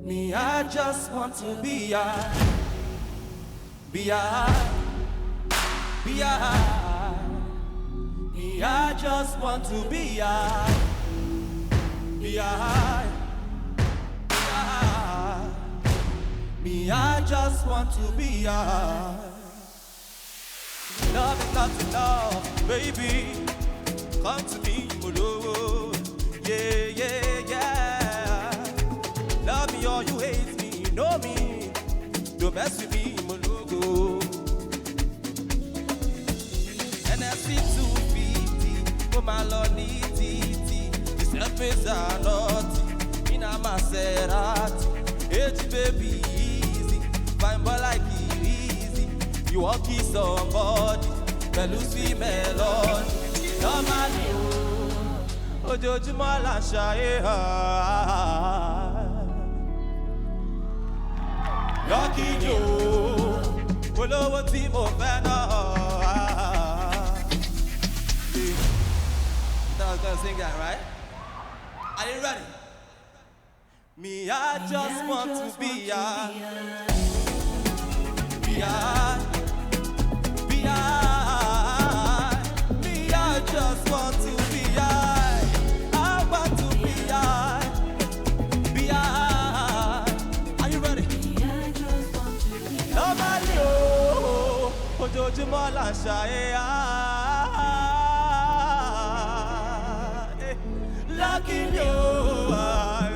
Me, I just want to be a, be a, be a. Me, I just want to be a, be a, be a. Me, I just want to be a. Love is not enough, baby. Come to me, Molo. Yeah, yeah, yeah. Love me or you hate me, you know me. Don't mess with me, Molo. NFC 250, for my Lord, TT. The surface are naughty, in a Maserati. H baby, easy. Fine boy like it easy. You want kiss somebody, Belusi melody. Normally, ojoojúmọ́ la ṣayé Lucky Joe, olówó tí mo fẹ́ náà. I was gonna sing that, right? Are you ready? Me, I just want to be a, be a, be a. Me, I just want to be a. I want to be a, be a. Are you ready? Nobody, oh, ojoojúmọ́ la ṣayé Lucky you,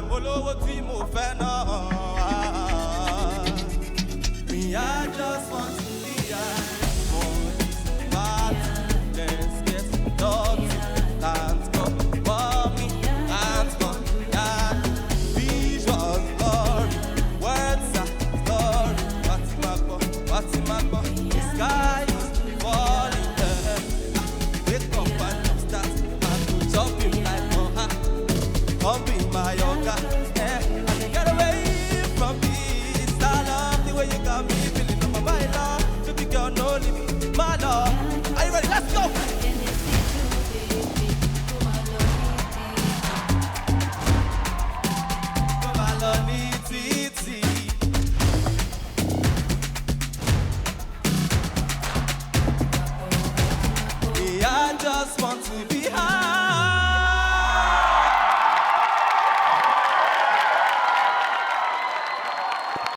mo lówó tí mo fẹ́ náà. Me, I just want to be a bad. Let's get dirty. Hands go, mommy, hands go, yeah. Vision glory, words are glory. What's in my book? The sky is falling down. Wake up and start and jump in like come be my yoga, I can get away from this. I love the way you got me.